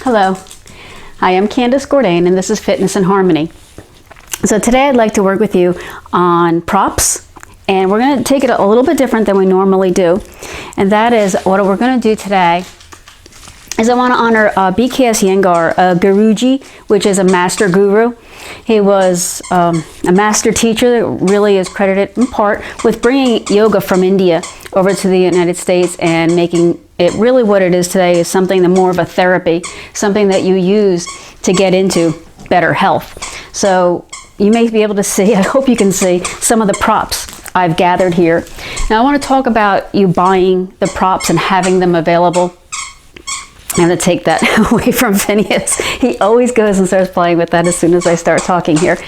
Hello, hi, I'm Candace Gourdain and this is Fitness in Harmony. So today I'd like to work with you on props, and we're going to take it a little bit different than we normally do. And that is, what we're going to do today is I want to honor BKS Iyengar, Guruji, which is a master guru. He was a master teacher that really is credited in part with bringing yoga from India over to the United States and making it really what it is today, is something that more of a therapy, something that you use to get into better health. So you may be able to see, I hope you can see, some of the props I've gathered here. Now I want to talk about you buying the props and having them available. I'm going to take that away from Phineas. He always goes and starts playing with that as soon as I start talking here.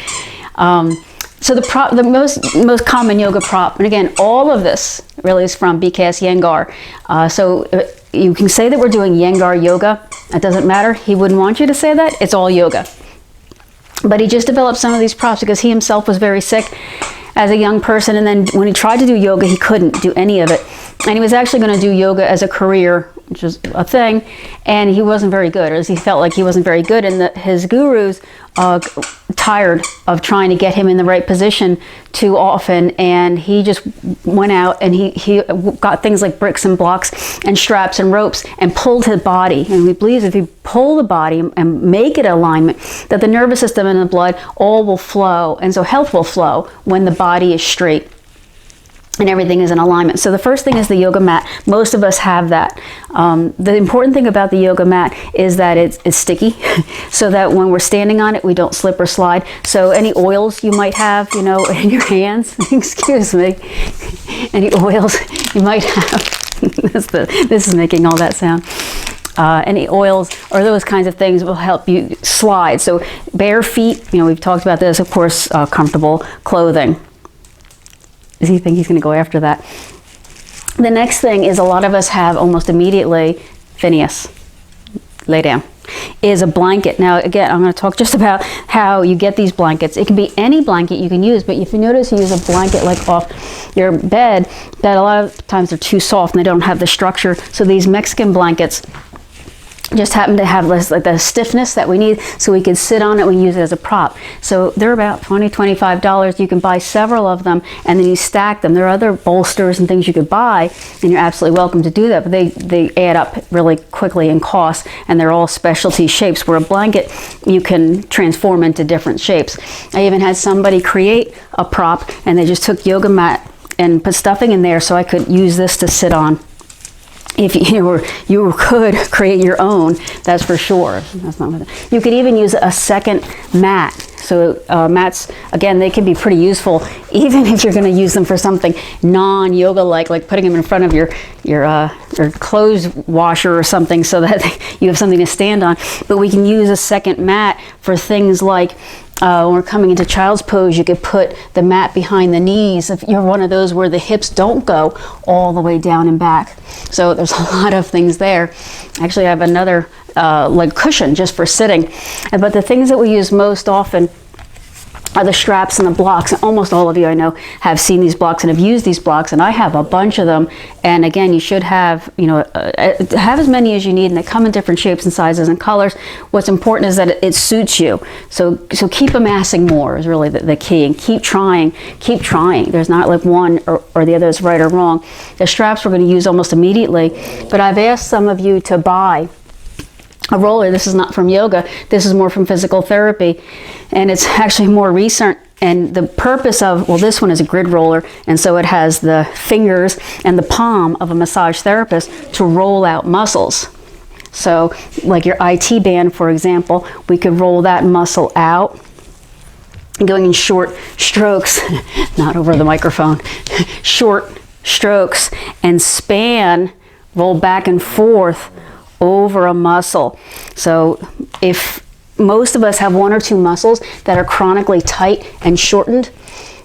So the most common yoga prop, and again, all of this really is from BKS Iyengar. So you can say that we're doing Iyengar yoga. It doesn't matter. He wouldn't want you to say that. It's all yoga. But he just developed some of these props because he himself was very sick as a young person, and then when he tried to do yoga, he couldn't do any of it. And he was actually going to do yoga as a career, which is a thing, and he wasn't very good, or at least he felt like he wasn't very good, and his gurus tired of trying to get him in the right position too often, and he just went out and he got things like bricks and blocks and straps and ropes and pulled his body. And he believes if you pull the body and make it alignment, that the nervous system and the blood all will flow, and so health will flow when the body is straight and everything is in alignment. So the first thing is the yoga mat. Most of us have that. The important thing about the yoga mat is that it's sticky, so that when we're standing on it, we don't slip or slide. So any oils you might have, in your hands, excuse me, any oils you might have, this is making all that sound. Any oils or those kinds of things will help you slide. So bare feet, we've talked about this, of course, comfortable clothing. Does he think he's going to go after that? The next thing is, a lot of us have almost immediately, Phineas, lay down, is a blanket. Now again, I'm going to talk just about how you get these blankets. It can be any blanket you can use, but if you notice you use a blanket like off your bed, that a lot of times they're too soft and they don't have the structure. So these Mexican blankets just happen to have less, like the stiffness that we need, so we can sit on it, we use it as a prop. So they're about $20, $25. You can buy several of them and then you stack them. There are other bolsters and things you could buy, and you're absolutely welcome to do that, but they add up really quickly in cost, and they're all specialty shapes, where a blanket you can transform into different shapes. I even had somebody create a prop and they just took yoga mat and put stuffing in there, so I could use this to sit on. If you could create your own, that's for sure. You could even use a second mat. So mats, again, they can be pretty useful, even if you're going to use them for something non-yoga like putting them in front of your clothes washer or something, so that you have something to stand on. But we can use a second mat for things like when we're coming into child's pose, you could put the mat behind the knees if you're one of those where the hips don't go all the way down and back. So there's a lot of things there. Actually, I have another like cushion just for sitting. But the things that we use most often are the straps and the blocks. And almost all of you I know have seen these blocks and have used these blocks, and I have a bunch of them. And again, you should have, have as many as you need, and they come in different shapes and sizes and colors. What's important is that it suits you. So keep amassing more is really the key, and keep trying. There's not like one or the other is right or wrong. The straps we're going to use almost immediately, but I've asked some of you to buy a roller. This is not from yoga, this is more from physical therapy, and it's actually more recent. And the purpose of, this one is a grid roller, and so it has the fingers and the palm of a massage therapist to roll out muscles. So like your IT band, for example, we could roll that muscle out, going in short strokes, not over the microphone, short strokes, and span, roll back and forth over a muscle. So if most of us have one or two muscles that are chronically tight and shortened,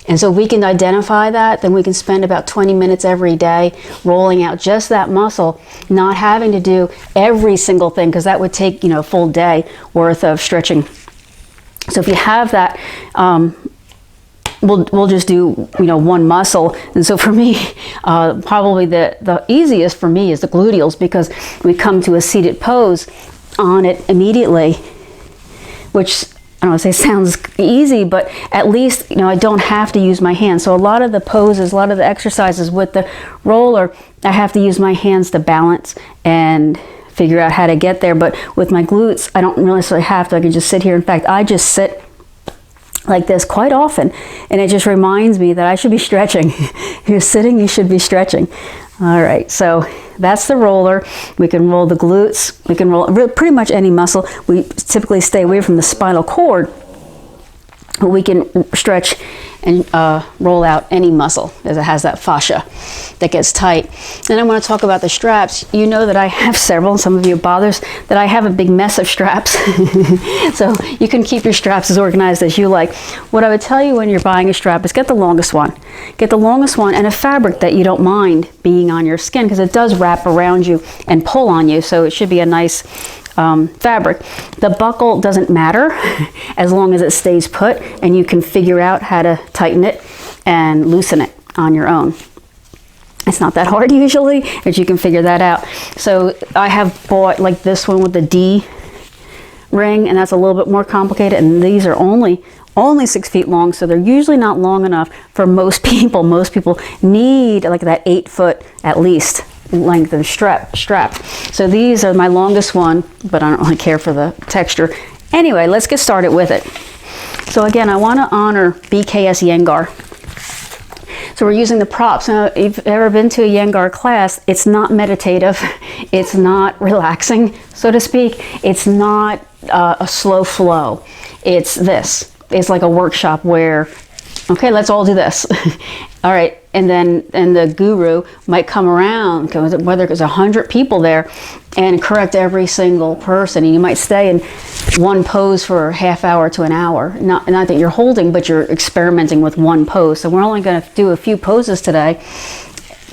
and so if we can identify that, then we can spend about 20 minutes every day rolling out just that muscle, not having to do every single thing, because that would take a full day worth of stretching. So if you have that, we'll just do one muscle. And so for me, probably the easiest for me is the gluteals, because we come to a seated pose on it immediately, which I don't want to say sounds easy, but at least, you know, I don't have to use my hands. So a lot of the poses, a lot of the exercises with the roller, I have to use my hands to balance and figure out how to get there. But with my glutes, I don't necessarily have to. I can just sit here. In fact, I just sit like this quite often, and it just reminds me that I should be stretching. If you're sitting, you should be stretching. All right, so that's the roller. We can roll the glutes. We can roll pretty much any muscle. We typically stay away from the spinal cord, but we can stretch and roll out any muscle as it has that fascia that gets tight. Then I want to talk about the straps. You know that I have several, and some of you it bothers that I have a big mess of straps. So you can keep your straps as organized as you like. What I would tell you when you're buying a strap is get the longest one. Get the longest one and a fabric that you don't mind being on your skin, because it does wrap around you and pull on you, so it should be a nice fabric. The buckle doesn't matter as long as it stays put and you can figure out how to tighten it and loosen it on your own. It's not that hard usually, but you can figure that out. So I have bought like this one with the D ring, and that's a little bit more complicated, and these are only 6 feet long, so they're usually not long enough for most people. Most people need like that 8 foot at least length of strap. So these are my longest one, but I don't really care for the texture. Anyway, let's get started with it. So again, I want to honor BKS Iyengar. So we're using the props. Now, if you've ever been to a Iyengar class, it's not meditative. It's not relaxing, so to speak. It's not a slow flow. It's this. It's like a workshop where, okay, let's all do this. All right, and the guru might come around, whether there's 100 people there, and correct every single person. And you might stay in one pose for a half hour to an hour. Not that you're holding, but you're experimenting with one pose. So we're only going to do a few poses today,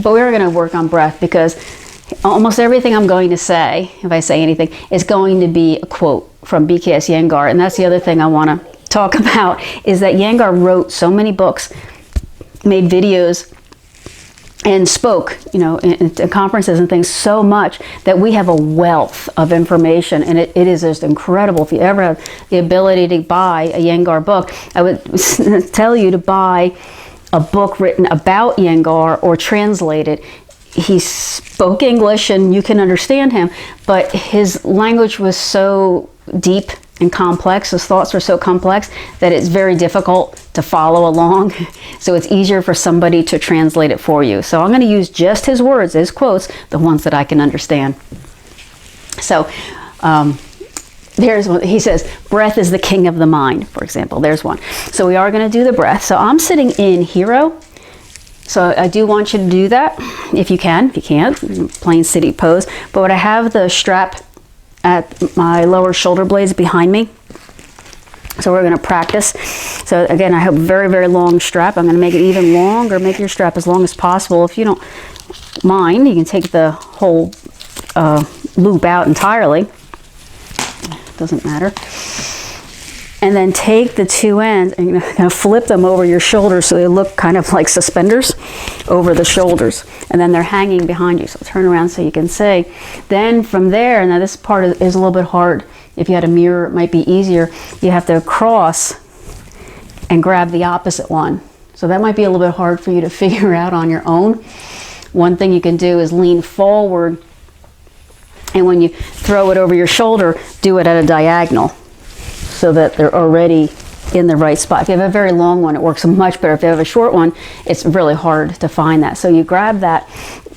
but we're going to work on breath, because almost everything I'm going to say, if I say anything, is going to be a quote from BKS Iyengar. And that's the other thing I want to talk about, is that Iyengar wrote so many books, made videos, and spoke, you know, in conferences and things so much that we have a wealth of information, and it is just incredible. If you ever have the ability to buy a Iyengar book, I would tell you to buy a book written about Iyengar or translated. He spoke English and you can understand him, but his language was so deep and complex, his thoughts are so complex that it's very difficult to follow along. So it's easier for somebody to translate it for you. So I'm going to use just his words, his quotes, the ones that I can understand. So there's one. He says, breath is the king of the mind, for example. There's one. So we are going to do the breath. So I'm sitting in hero. So I do want you to do that if you can. If you can't, plain sitting pose. But I have the strap at my lower shoulder blades behind me. So we're going to practice. So again, I have a very, very long strap. I'm going to make it even longer. Make your strap as long as possible. If you don't mind, you can take the whole loop out entirely. Doesn't matter. And then take the two ends and you're going to flip them over your shoulders so they look kind of like suspenders over the shoulders. And then they're hanging behind you. So turn around so you can see. Then from there, now this part is a little bit hard. If you had a mirror, it might be easier. You have to cross and grab the opposite one. So that might be a little bit hard for you to figure out on your own. One thing you can do is lean forward, and when you throw it over your shoulder, do it at a diagonal so that they're already in the right spot. If you have a very long one, it works much better. If you have a short one, it's really hard to find that. So you grab that,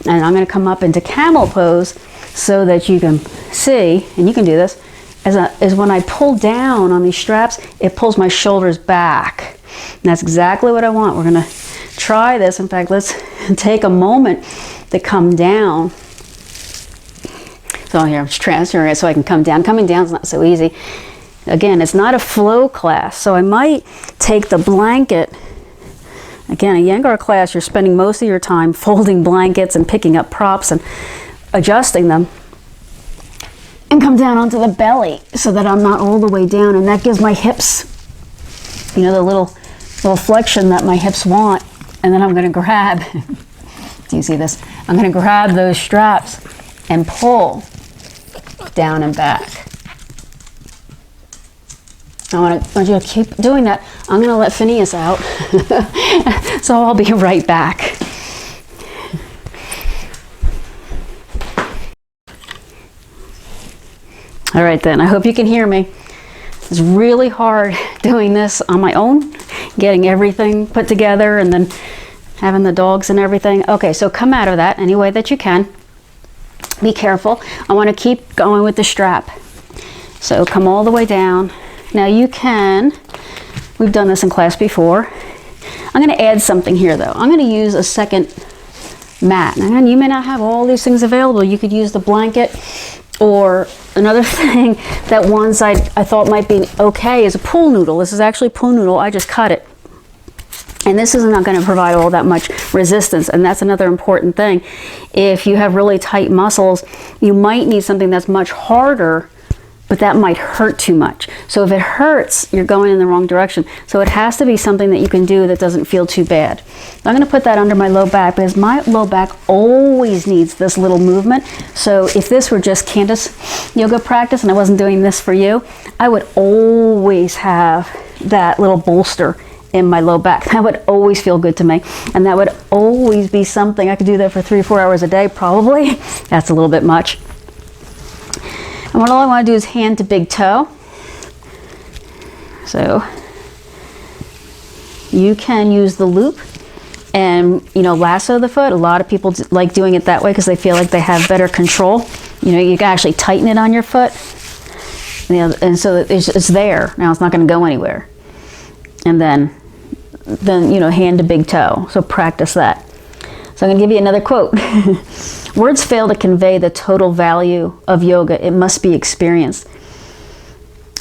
and I'm going to come up into camel pose so that you can see, and you can do this, is when I pull down on these straps, it pulls my shoulders back. And that's exactly what I want. We're going to try this. In fact, let's take a moment to come down. So here, I'm just transferring it so I can come down. Coming down is not so easy. Again, it's not a flow class, so I might take the blanket. Again, a Iyengar class, you're spending most of your time folding blankets and picking up props and adjusting them, and come down onto the belly so that I'm not all the way down, and that gives my hips, you know, the little flexion that my hips want. And then I'm going to grab, do you see this? I'm going to grab those straps and pull down and back. I want you to keep doing that. I'm going to let Phineas out. So I'll be right back. All right then, I hope you can hear me. It's really hard doing this on my own, getting everything put together and then having the dogs and everything. Okay, so come out of that any way that you can. Be careful. I want to keep going with the strap. So come all the way down. Now you can, we've done this in class before. I'm going to add something here though. I'm going to use a second mat. And you may not have all these things available. You could use the blanket, or another thing that ones I thought might be okay is a pool noodle. This is actually pool noodle. I just cut it. And this is not going to provide all that much resistance. And that's another important thing. If you have really tight muscles, you might need something that's much harder, but that might hurt too much. So if it hurts, you're going in the wrong direction. So it has to be something that you can do that doesn't feel too bad. I'm going to put that under my low back because my low back always needs this little movement. So if this were just Candace yoga practice and I wasn't doing this for you, I would always have that little bolster in my low back. That would always feel good to me. And that would always be something. I could do that for 3 or 4 hours a day, probably. That's a little bit much. And what all I want to do is hand to big toe. So you can use the loop and, you know, lasso the foot. A lot of people like doing it that way because they feel like they have better control. You know, you can actually tighten it on your foot. You know, and so it's there. Now it's not going to go anywhere. And then, you know, hand to big toe. So practice that. So I'm going to give you another quote. Words fail to convey the total value of yoga. It must be experienced.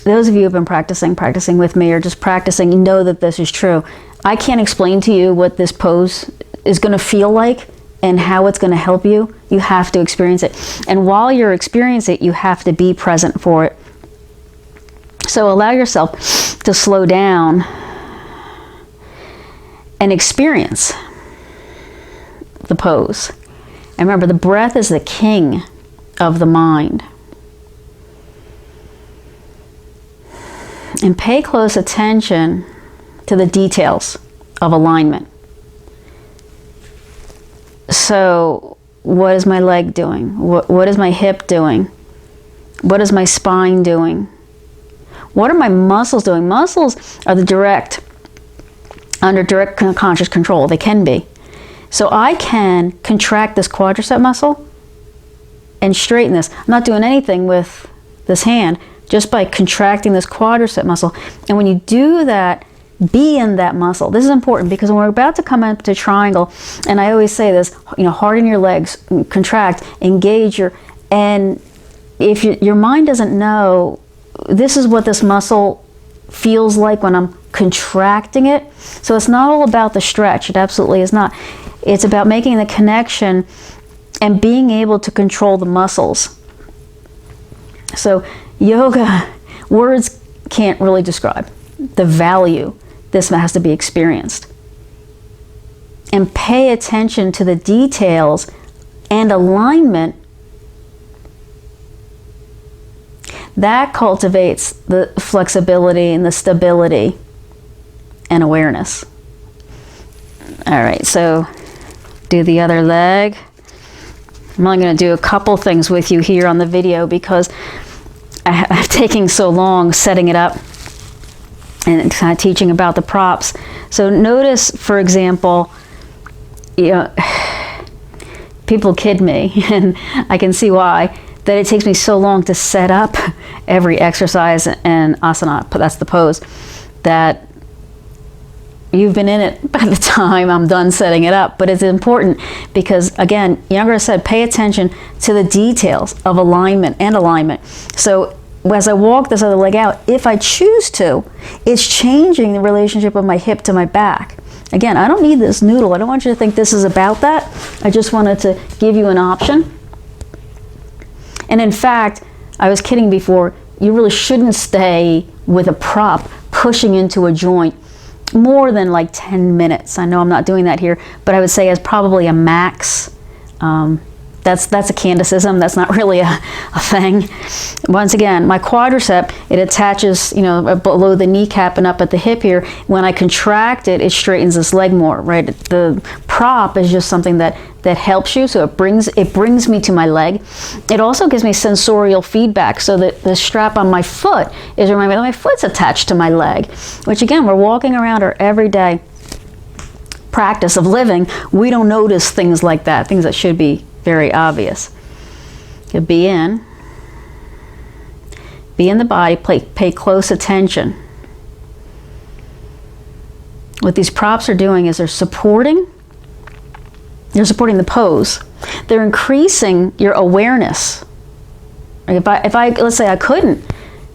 Those of you who have been practicing with me or just practicing, you know that this is true. I can't explain to you what this pose is going to feel like and how it's going to help you. You have to experience it. And while you're experiencing it, you have to be present for it. So allow yourself to slow down and experience the pose. And remember, the breath is the king of the mind. And pay close attention to the details of alignment. So, what is my leg doing? What is my hip doing? What is my spine doing? What are my muscles doing? Muscles are under direct conscious control. They can be. So I can contract this quadricep muscle and straighten this. I'm not doing anything with this hand, just by contracting this quadricep muscle. And when you do that, be in that muscle. This is important because when we're about to come up to triangle, and I always say this, you know, harden your legs, contract, engage and if your mind doesn't know, this is what this muscle feels like when I'm contracting it. So it's not all about the stretch. It absolutely is not. It's about making the connection and being able to control the muscles. So yoga, words can't really describe the value. This has to be experienced. And pay attention to the details and alignment. That cultivates the flexibility and the stability and awareness. All right, so do the other leg. I'm only going to do a couple things with you here on the video because I'm taking so long setting it up and kind of teaching about the props. So notice, for example, you know, people kid me, and I can see why, that it takes me so long to set up every exercise and asana, that's the pose, that you've been in it by the time I'm done setting it up. But it's important because, again, Iyengar said, pay attention to the details of alignment and alignment. So as I walk this other leg out, if I choose to, it's changing the relationship of my hip to my back. Again, I don't need this noodle. I don't want you to think this is about that. I just wanted to give you an option. And in fact, I was kidding before, you really shouldn't stay with a prop pushing into a joint more than like 10 minutes. I know I'm not doing that here, but I would say as probably a max. That's a Candaceism. That's not really a thing. Once again, my quadricep, it attaches, you know, below the kneecap and up at the hip here. When I contract it, it straightens this leg more, right? The prop is just something that helps you, so it brings me to my leg. It also gives me sensorial feedback, so that the strap on my foot is reminding me that my foot's attached to my leg, which again, we're walking around our everyday practice of living. We don't notice things like that, things that should be very obvious. You'll be in the body, pay close attention. What these props are doing is they're supporting the pose. They're increasing your awareness. If I let's say I couldn't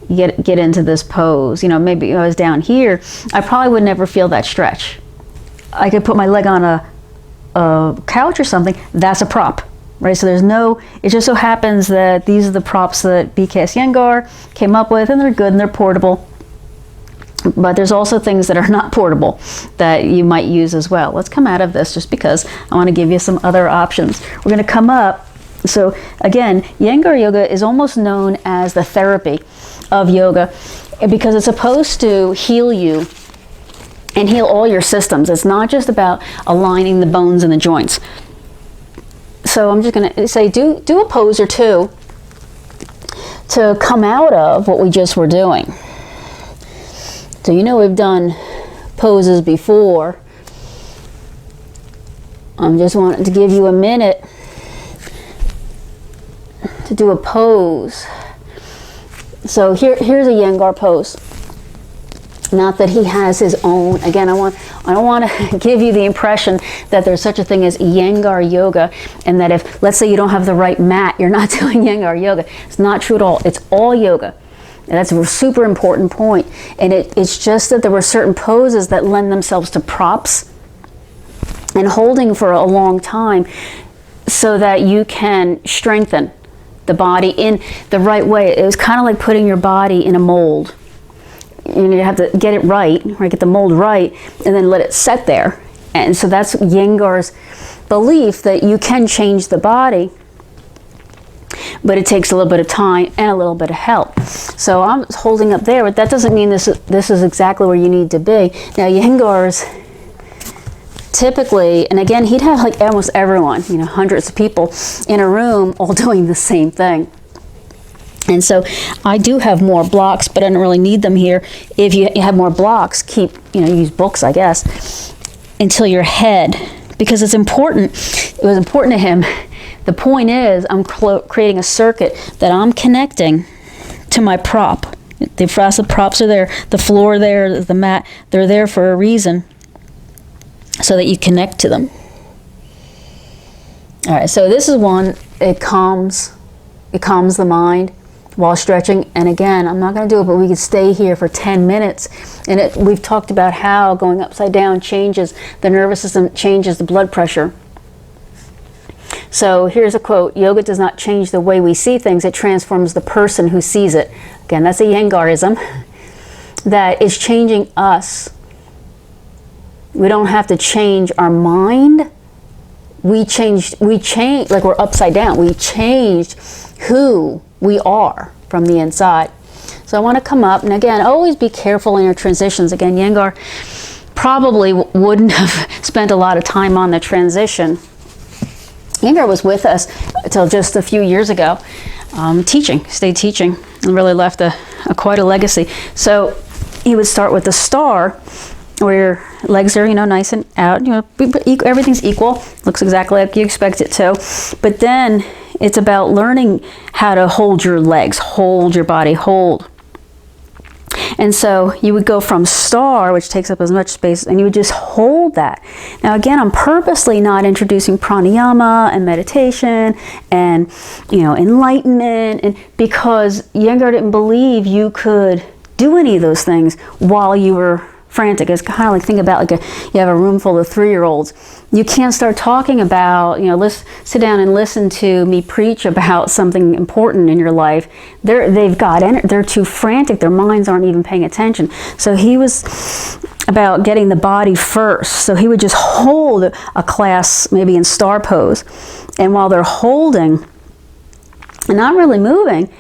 get into this pose, you know, maybe I was down here, I probably would never feel that stretch. I could put my leg on a couch or something, that's a prop. Right, so it just so happens that these are the props that BKS Iyengar came up with, and they're good and they're portable. But there's also things that are not portable that you might use as well. Let's come out of this just because I want to give you some other options. We're going to come up. So again, Iyengar yoga is almost known as the therapy of yoga because it's supposed to heal you and heal all your systems. It's not just about aligning the bones and the joints. So I'm just going to say, do a pose or two to come out of what we just were doing. So you know we've done poses before. I'm just wanting to give you a minute to do a pose. So here's a Iyengar pose. Not that he has his own. Again, I don't want to give you the impression that there's such a thing as Iyengar yoga, and that if, let's say, you don't have the right mat, you're not doing Iyengar yoga. It's not true at all. It's all yoga. And that's a super important point. And it's just that there were certain poses that lend themselves to props and holding for a long time so that you can strengthen the body in the right way. It was kind of like putting your body in a mold. You know, you have to get it right, get the mold right, and then let it set there. And so that's Iyengar's belief, that you can change the body, but it takes a little bit of time and a little bit of help. So I'm holding up there, but that doesn't mean this is exactly where you need to be. Now Iyengar's typically, and again, he'd have like almost everyone, you know, hundreds of people in a room all doing the same thing. And so I do have more blocks, but I don't really need them here. If you have more blocks, use books, I guess, until your head, because it's important. It was important to him. The point is, I'm creating a circuit that I'm connecting to my prop. The props are there, the floor there, the mat, they're there for a reason, so that you connect to them. All right, so this is one, it calms the mind while stretching. And again, I'm not going to do it, but we could stay here for 10 minutes. And we've talked about how going upside down changes the nervous system, changes the blood pressure. So here's a quote: yoga does not change the way we see things, it transforms the person who sees it. Again, that's a Iyengarism, that is changing us. We don't have to change our mind. We changed, like we're upside down. We changed who we are from the inside. So I want to come up, and again, always be careful in your transitions. Again, Iyengar probably wouldn't have spent a lot of time on the transition. Iyengar was with us until just a few years ago, stayed teaching, and really left quite a legacy. So he would start with the star, where your legs are, nice and out, everything's equal, looks exactly like you expect it to. But then it's about learning how to hold your legs, hold your body, hold. And so you would go from star, which takes up as much space, and you would just hold that. Now again, I'm purposely not introducing pranayama and meditation and enlightenment, and because Iyengar didn't believe you could do any of those things while you were frantic. It's kind of like, think about you have a room full of 3-year-olds. You can't start talking about, sit down and listen to me preach about something important in your life. They're too frantic. Their minds aren't even paying attention. So he was about getting the body first. So he would just hold a class maybe in star pose. And while they're holding and not really moving,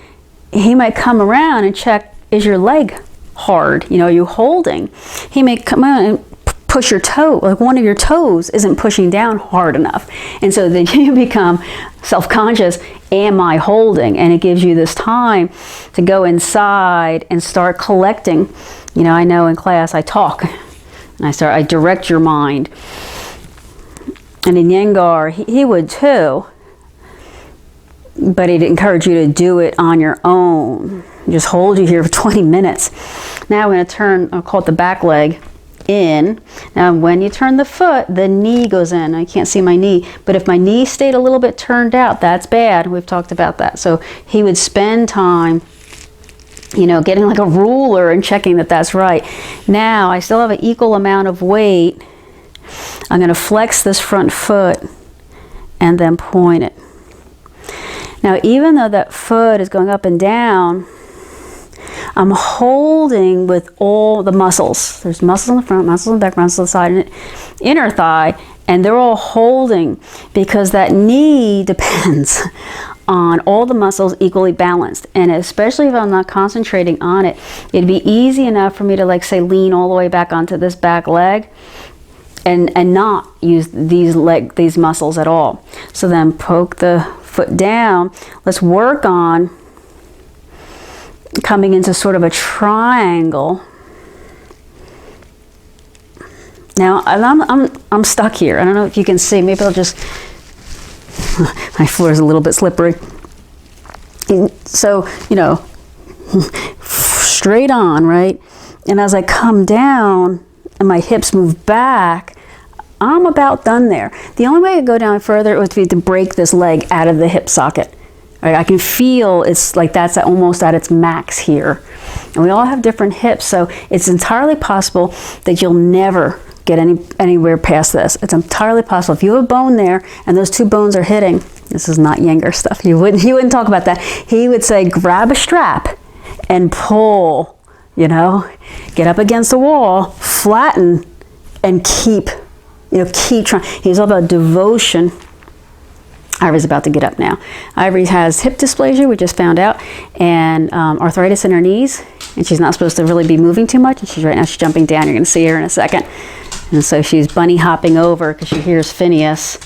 he might come around and check, is your leg hard? You know, are you holding? He may come out and push your toe, like one of your toes isn't pushing down hard enough. And so then you become self-conscious, am I holding? And it gives you this time to go inside and start collecting. You know, I know in class I talk and I direct your mind. And in Iyengar, he would too, but he'd encourage you to do it on your own. Just hold you here for 20 minutes. Now we're going to turn, I'll call it the back leg, in. Now when you turn the foot, the knee goes in. I can't see my knee, but if my knee stayed a little bit turned out, that's bad. We've talked about that. So he would spend time, you know, getting like a ruler and checking that that's right. Now I still have an equal amount of weight. I'm going to flex this front foot and then point it. Now even though that foot is going up and down, I'm holding with all the muscles. There's muscles in the front, muscles in the back, muscles on the side, and inner thigh, and they're all holding because that knee depends on all the muscles equally balanced. And especially if I'm not concentrating on it, it'd be easy enough for me to, like, say, lean all the way back onto this back leg and not use these muscles at all. So then poke the foot down. Let's work on coming into sort of a triangle. Now I'm stuck here. I don't know if you can see. Maybe I'll just. My floor is a little bit slippery. So, you know, straight on, right? And as I come down and my hips move back, I'm about done there. The only way I could go down further would be to break this leg out of the hip socket. Right, I can feel it's like that's almost at its max here. And we all have different hips, so it's entirely possible that you'll never get anywhere past this. It's entirely possible. If you have a bone there and those two bones are hitting, this is not Iyengar stuff. He wouldn't talk about that. He would say, grab a strap and pull, you know, get up against the wall, flatten, and keep trying. He's all about devotion. Ivory's about to get up now. Ivory has hip dysplasia, we just found out, and arthritis in her knees, and she's not supposed to really be moving too much, and she's jumping down. You're going to see her in a second. And so she's bunny hopping over because she hears Phineas,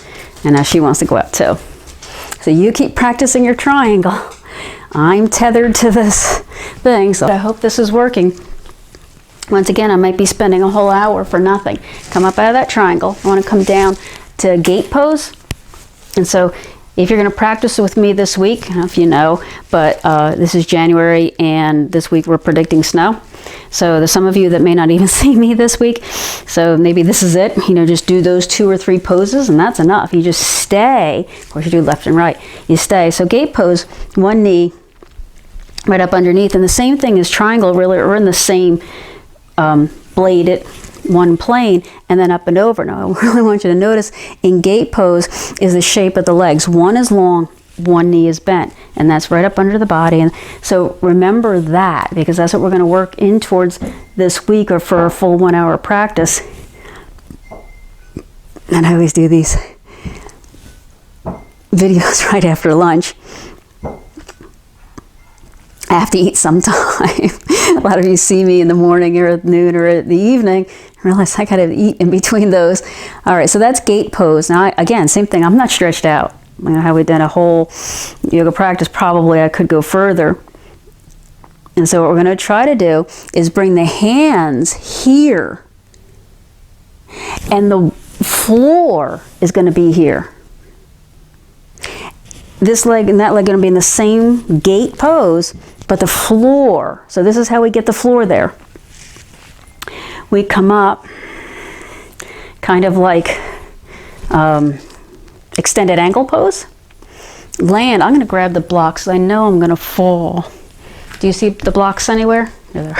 and now she wants to go up too. So you keep practicing your triangle. I'm tethered to this thing, so I hope this is working. Once again, I might be spending a whole hour for nothing. Come up out of that triangle. I want to come down to gate pose. And so if you're going to practice with me this week, I don't know if you know, but this is January and this week we're predicting snow. So there's some of you that may not even see me this week. So maybe this is it. You know, just do those 2 or 3 poses and that's enough. You just stay. Of course, you do left and right. You stay. So gate pose, one knee right up underneath. And the same thing as triangle, really, or in the same bladed one plane and then up and over. Now I really want you to notice in gate pose is the shape of the legs. One is long, one knee is bent, and that's right up under the body. And so remember that, because that's what we're going to work in towards this week or for a full 1 hour practice. And I always do these videos right after lunch. I have to eat sometime. A lot of you see me in the morning or at noon or at the evening. I realize I gotta eat in between those. All right, so that's gate pose. Now, again, same thing. I'm not stretched out. You know how we've done a whole yoga practice. Probably I could go further. And so what we're gonna try to do is bring the hands here. And the floor is gonna be here. This leg and that leg are gonna be in the same gate pose, but the floor. So this is how we get the floor there. We come up kind of like extended ankle pose. Land. I'm going to grab the blocks. I know I'm going to fall. Do you see the blocks anywhere? There.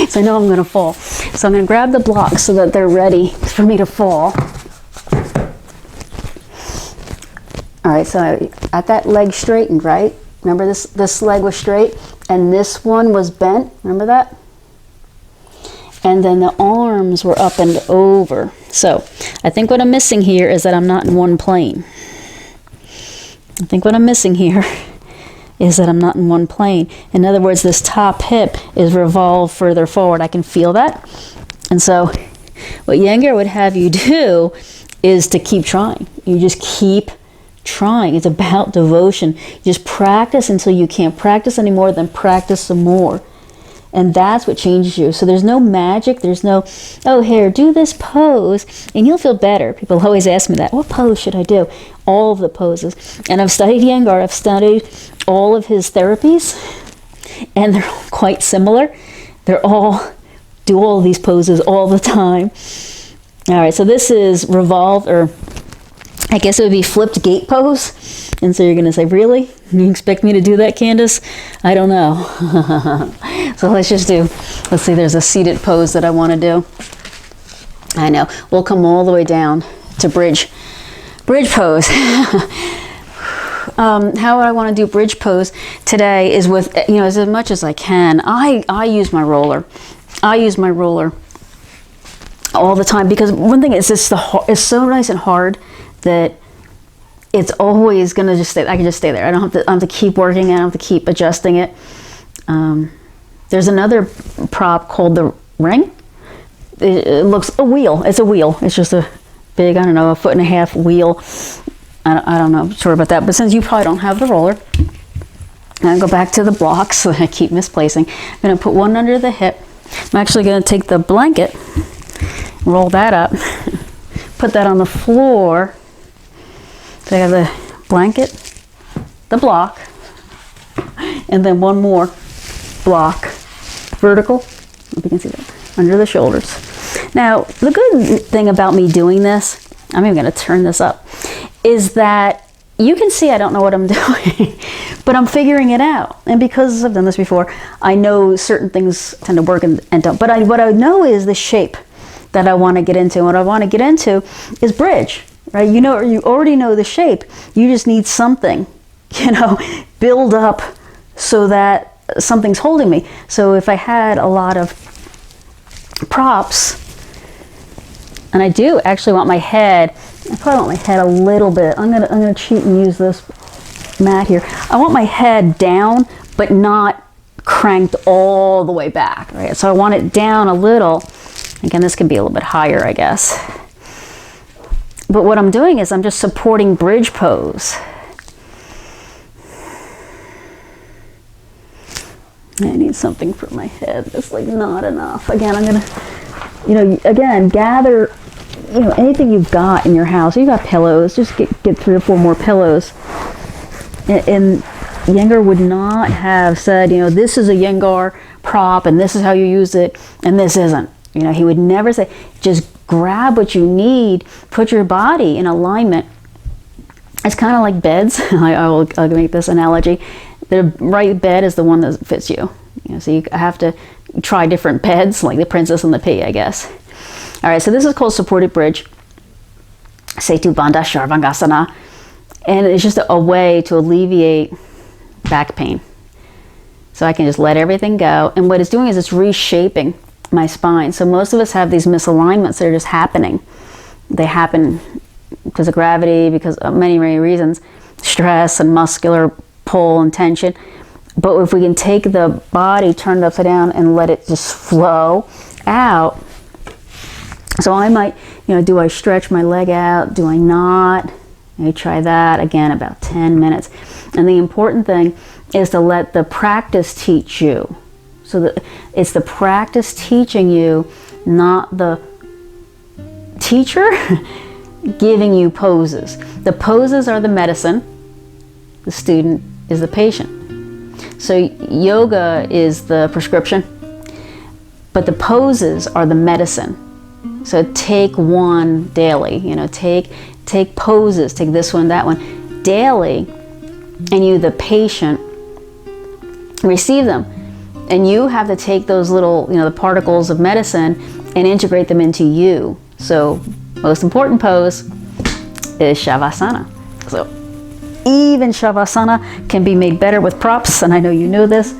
So I know I'm going to fall. So I'm going to grab the blocks so that they're ready for me to fall. All right, so I got that leg straightened, right? Remember this leg was straight and this one was bent. Remember that? And then the arms were up and over. So I think what I'm missing here is that I'm not in one plane. I think what I'm missing here is that I'm not in one plane. In other words, this top hip is revolved further forward. I can feel that. And so what Iyengar would have you do is to keep trying. You just keep trying. It's about devotion. You just practice until you can't practice anymore, then practice some more. And that's what changes you. So there's no magic. There's no, oh, here, do this pose and you'll feel better. People always ask me that. What pose should I do? All of the poses. And I've studied Iyengar. I've studied all of his therapies. And they're all quite similar. They're all, do all of these poses all the time. All right, so this is revolved, or I guess it would be flipped gate pose. And so you're going to say, really? You expect me to do that, Candace? I don't know. So let's just do, let's see, there's a seated pose that I want to do. I know. We'll come all the way down to bridge pose. How I want to do bridge pose today is with, you know, as much as I can. I use my roller. I use my roller all the time because one thing is it's so nice and hard that it's always going to just stay. I can just stay there. I don't have to keep working it. I don't have to keep adjusting it. There's another prop called the ring. It looks a wheel. It's a wheel. It's just a big, I don't know, 1.5 foot wheel. I don't know, sure about that. But since you probably don't have the roller, I'm going to go back to the blocks that I keep misplacing. I'm going to put one under the hip. I'm actually going to take the blanket, roll that up, put that on the floor. So I have the blanket, the block, and then one more block, vertical, if you can see that, under the shoulders. Now, the good thing about me doing this, I'm even going to turn this up, is that you can see I don't know what I'm doing, but I'm figuring it out. And because I've done this before, I know certain things tend to work and don't. But what I know is the shape that I want to get into. What I want to get into is bridge, right? You know, you already know the shape. You just need something, you know, build up so that something's holding me. So if I had a lot of props, and I do actually want my head, I probably want my head a little bit. I'm gonna cheat and use this mat here. I want my head down, but not cranked all the way back, right? So I want it down a little. Again, this can be a little bit higher, I guess. But what I'm doing is I'm just supporting bridge pose. I need something for my head. It's like not enough. Again, I'm gonna, you know, again, gather, you know, anything you've got in your house. You've got pillows, just get 3 or 4 more pillows. And Iyengar would not have said, you know, this is a Iyengar prop and this is how you use it and this isn't. You know, he would never say, just grab what you need, put your body in alignment. It's kind of like beds. I'll make this analogy. The right bed is the one that fits you. You know, so you have to try different beds, like the Princess and the Pea, I guess. All right, so this is called supported bridge, Setu Bandha Sharvangasana, and it's just a way to alleviate back pain. So I can just let everything go, and what it's doing is it's reshaping my spine. So most of us have these misalignments that are just happening. They happen because of gravity, because of many, many reasons, stress and muscular pull and tension. But if we can take the body, turn it upside down, and let it just flow out. So I might, you know, do I stretch my leg out? Do I not? Maybe try that again, about 10 minutes. And the important thing is to let the practice teach you. So that it's the practice teaching you, not the teacher giving you poses. The poses are the medicine. The student is the patient. So yoga is the prescription, but the poses are the medicine. So take one daily, you know, take poses, take this one, that one, daily, and you, the patient, receive them. And you have to take those little, you know, the particles of medicine and integrate them into you. So most important pose is Shavasana. So even Shavasana can be made better with props, and I know you know this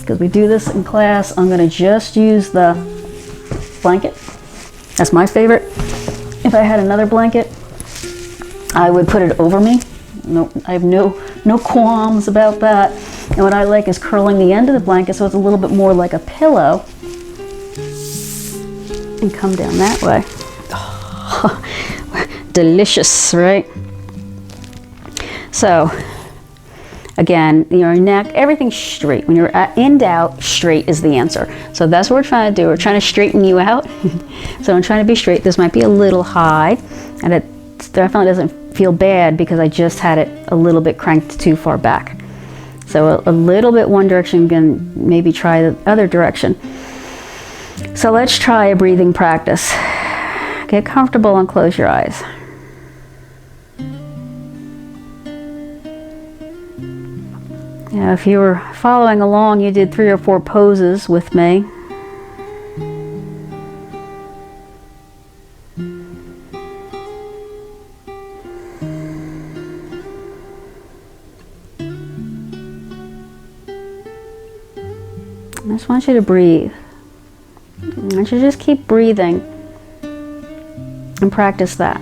because we do this in class. I'm going to just use the blanket. That's my favorite. If I had another blanket, I would put it over me. No, I have no qualms about that. And what I like is curling the end of the blanket so it's a little bit more like a pillow. And come down that way. Oh, delicious, right? So, again, your neck, everything's straight. When you're in doubt, straight is the answer. So that's what we're trying to do. We're trying to straighten you out. So I'm trying to be straight. This might be a little high, and it definitely doesn't feel bad because I just had it a little bit cranked too far back. So a little bit one direction, can maybe try the other direction. So let's try a breathing practice. Get comfortable and close your eyes. Now, if you were following along, you did 3 or 4 poses with me. I just want you to breathe. I want you to just keep breathing and practice that.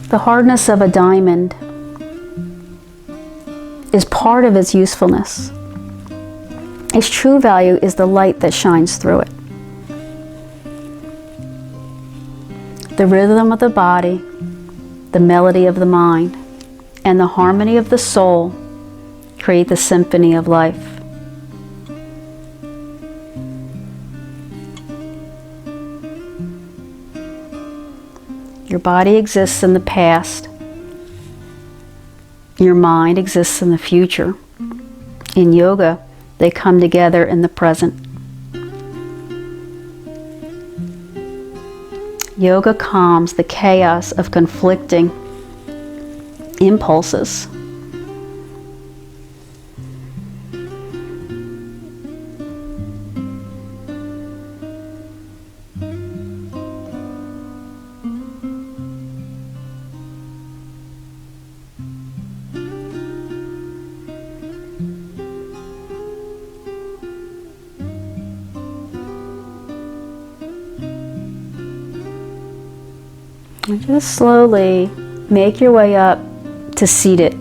The hardness of a diamond is part of its usefulness. Its true value is the light that shines through it. The rhythm of the body, the melody of the mind, and the harmony of the soul create the symphony of life. Your body exists in the past. Your mind exists in the future. In yoga, they come together in the present. Yoga calms the chaos of conflicting impulses. And just slowly make your way up to seated.